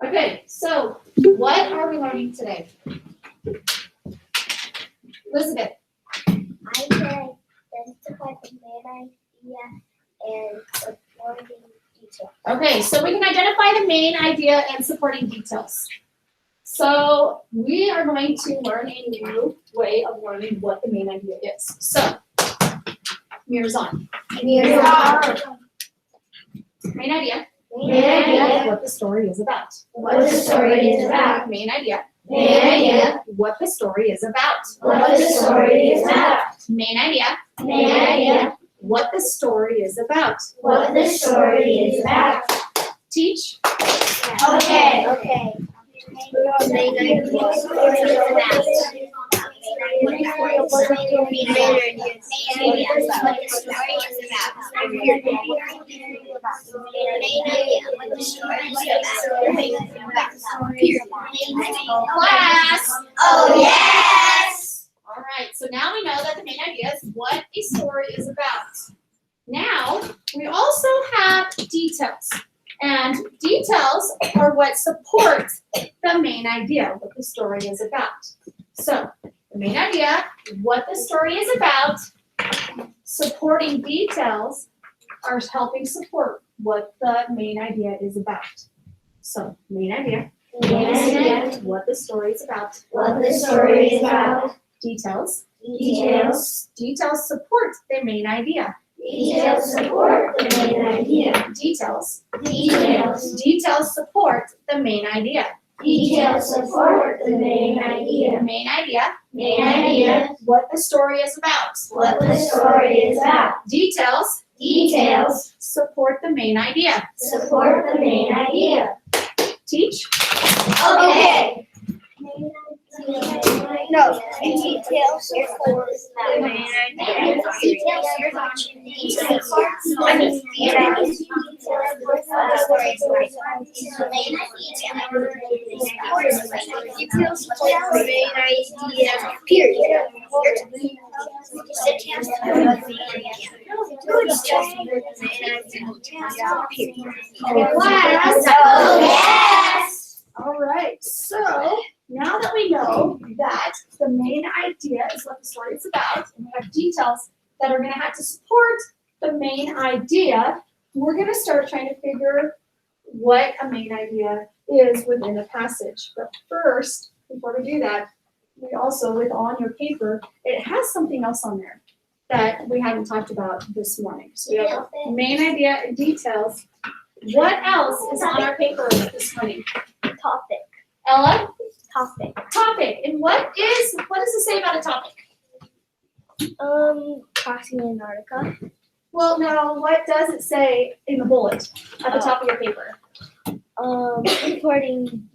Okay, so what are we learning today? Elizabeth. I can identify the main idea and supporting details. Okay, so we can identify the main idea and supporting details. So we are going to learn a new way of learning what the main idea is. So, mirrors on. Mirrors on. Main idea. Main idea. What the story is about. What the story is about. Main idea. Main idea. What the story is about. What the story is about. Main idea. Main idea. What the story is about. What the story is about. Teach. Okay. Okay. Main idea. What the story is about. Class. Oh yes. All right, so now we know that the main idea is what a story is about. Now, we also have details. And details are what support the main idea, what the story is about. So, the main idea, what the story is about, supporting details are helping support what the main idea is about. So, main idea, what the story is about, What the story is about. details, Details. details support the main idea, Details support the main idea. details, Details. details support the main idea, Details support the main idea. main idea, Main idea. what the story is about, What the story is about. details, Details support the main idea, support the main idea. teach, Okay. No, details support the main idea. Details support the main idea. Period. Class. Oh yes. All right, so now that we know that the main idea is what the story is about, and we have details that are going to have to support the main idea, we're going to start trying to figure what a main idea is within a passage. But first, before we do that, we also, with on your paper, it has something else on there that we haven't talked about this morning. So we have main idea and details. What else is on our paper this morning? Topic. Ella? Topic. Topic. And what does it say about a topic? Crossing Antarctica. Well, no, what does it say in the bullet at the top of your paper? According,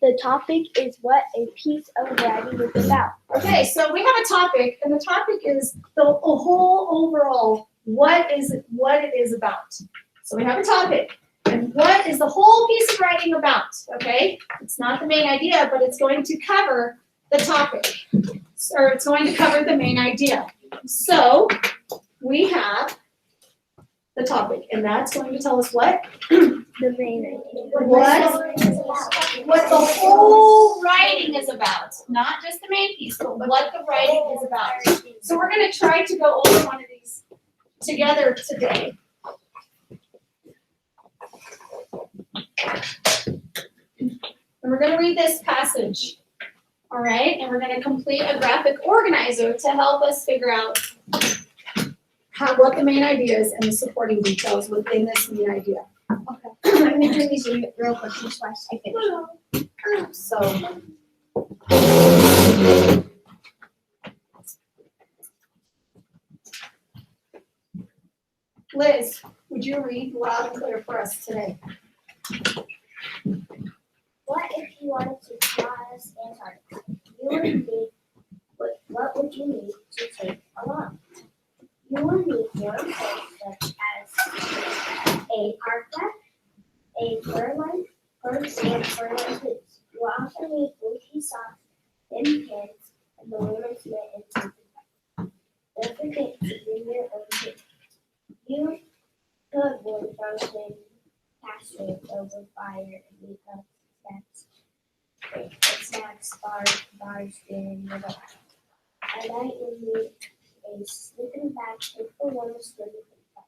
the topic is what a piece of writing is about. Okay, so we have a topic, and the topic is the whole overall what it is about. So we have a topic, and what is the whole piece of writing about? Okay, it's not the main idea, but it's going to cover the topic, or it's going to cover the main idea. So we have the topic, and that's going to tell us what? The main idea. What the whole writing is about. Not just the main piece, but what the writing is about. So we're going to try to go over one of these together today. And we're going to read this passage. All right? And we're going to complete a graphic organizer to help us figure out what the main idea is and the supporting details within this main idea. Okay. I'm going to do these real quick just once I finish. So, Liz, would you read loud and clear for us today? What if you wanted to cross Antarctica? What would you need to take along? You will need warm clothes such as a parka, a fur-lined boots. You will also need bulky socks and pants, and the women's mitt and something. Don't forget to bring your own food. You could warm fountain pastures over fire and we love snacks. Snacks, bars, spoon, and the At night we need a sleeping bag, take the warmest room we can find.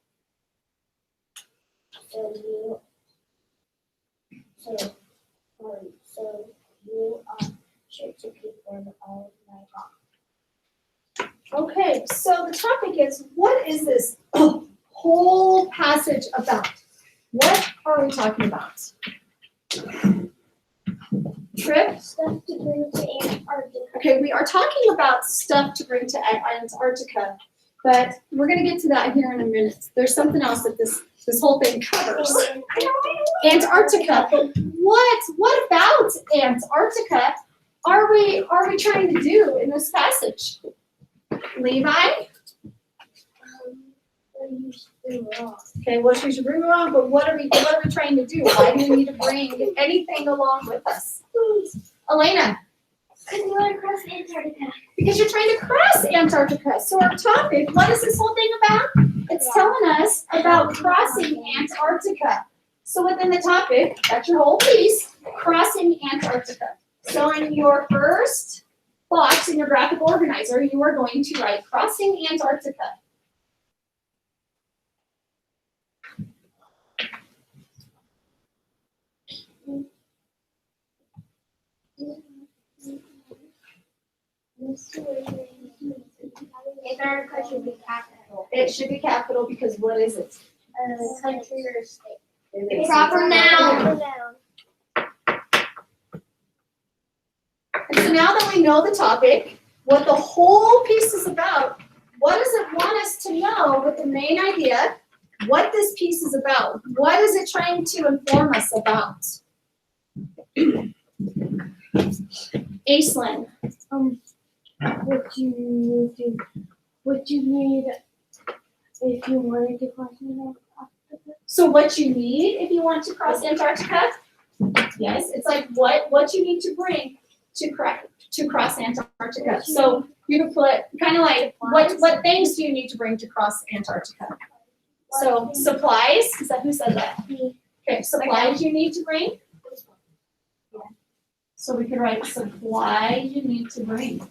So you are sure to keep warm all night long. Okay, so the topic is, what is this whole passage about? What are we talking about? Trip? Stuff to bring to Antarctica. Okay, we are talking about stuff to bring to Antarctica, but we're going to get to that here in a minute. There's something else that this whole thing covers. Antarctica. What about Antarctica are we trying to do in this passage? Levi? Okay, well, we should bring her on, but what are we trying to do? Why do we need to bring anything along with us? Elena? Because you want to cross Antarctica. Because you're trying to cross Antarctica. So our topic, what is this whole thing about? It's telling us about crossing Antarctica. So within the topic, that's your whole piece, crossing Antarctica. So in your first box in your graphic organizer, you are going to write crossing Antarctica. Antarctica should be capital. It should be capital because what is it? Country or state. It's Proper noun. And so now that we know the topic, what the whole piece is about, what does it want us to know with the main idea, what this piece is about? What is it trying to inform us about? Aislinn. What you need if you wanted to cross Antarctica? So what you need if you want to cross Antarctica? Yes, it's like what you need to bring to cross Antarctica. So you can put kind of like what things do you need to bring to cross Antarctica? So supplies, is that who said that? Okay, supplies you need to bring. So we can write supply you need to bring.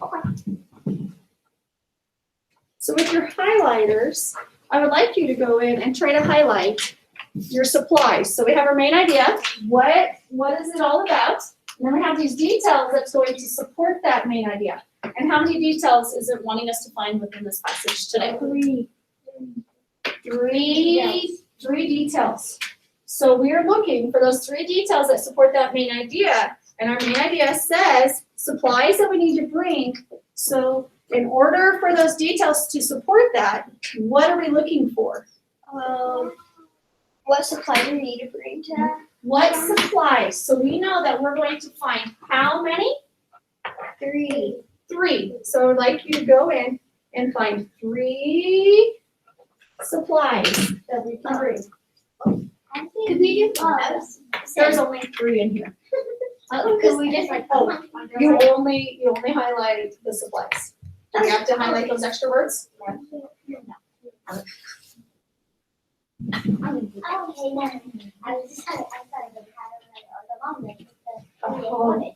Okay. So with your highlighters, I would like you to go in and try to highlight your supplies. So we have our main idea, what is it all about? And then we have these details that's going to support that main idea. And how many details is it wanting us to find within this passage today? Three details. So we are looking for those 3 details that support that main idea. And our main idea says supplies that we need to bring. So in order for those details to support that, what are we looking for? What supplies you need to bring to that? What supplies? So we know that we're going to find how many? 3. 3. So I'd like you to go in and find 3 supplies that we can bring. I think we do There's only 3 in here. Because we just like You only highlight the supplies. Do we have to highlight those extra words? Okay, no. I thought it was the long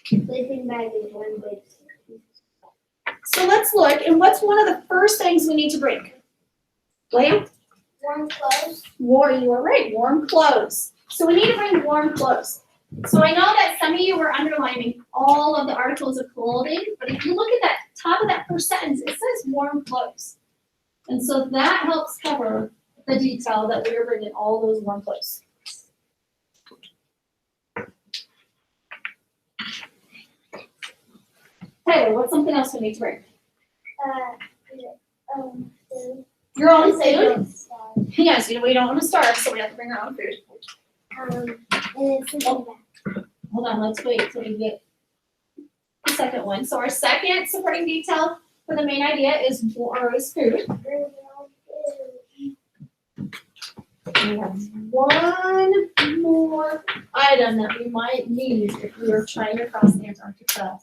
Sleeping bag is one big. So let's look, and what's one of the first things we need to bring? Lamp? Warm clothes. You are right, warm clothes. So we need to bring warm clothes. So I know that some of you were underlining all of the articles of clothing, but if you look at that top of that first sentence, it says warm clothes. And so that helps cover the detail that we are bringing all those warm clothes. Taylor, what's something else we need to bring? Food. Your own food? Yes, we don't want to starve, so we have to bring our own food. And then sleeping bag. Hold on, let's wait till we get the second one. So our second supporting detail for the main idea is food. We have 1, more item that we might need if we were trying to cross Antarctica.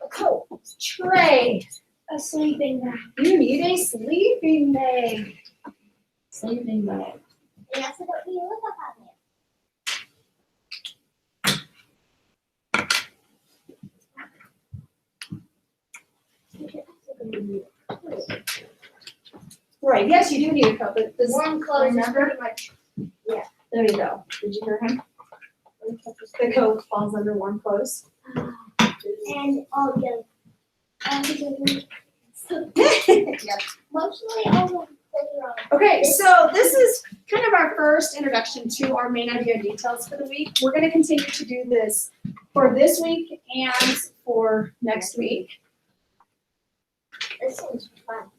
A coat, tray, A sleeping bag. you need a sleeping bag. Sleeping bag. And also don't be a look up on there. Right, yes, you do need a coat, but does, Warm clothes is remember? pretty much. There you go. Did you hear him? The coat falls under warm clothes. And all the so Yep. mostly all the clothes are on. Okay, so this is kind of our first introduction to our main idea details for the week. We're gonna continue to do this for this week and for next week. This seems fun.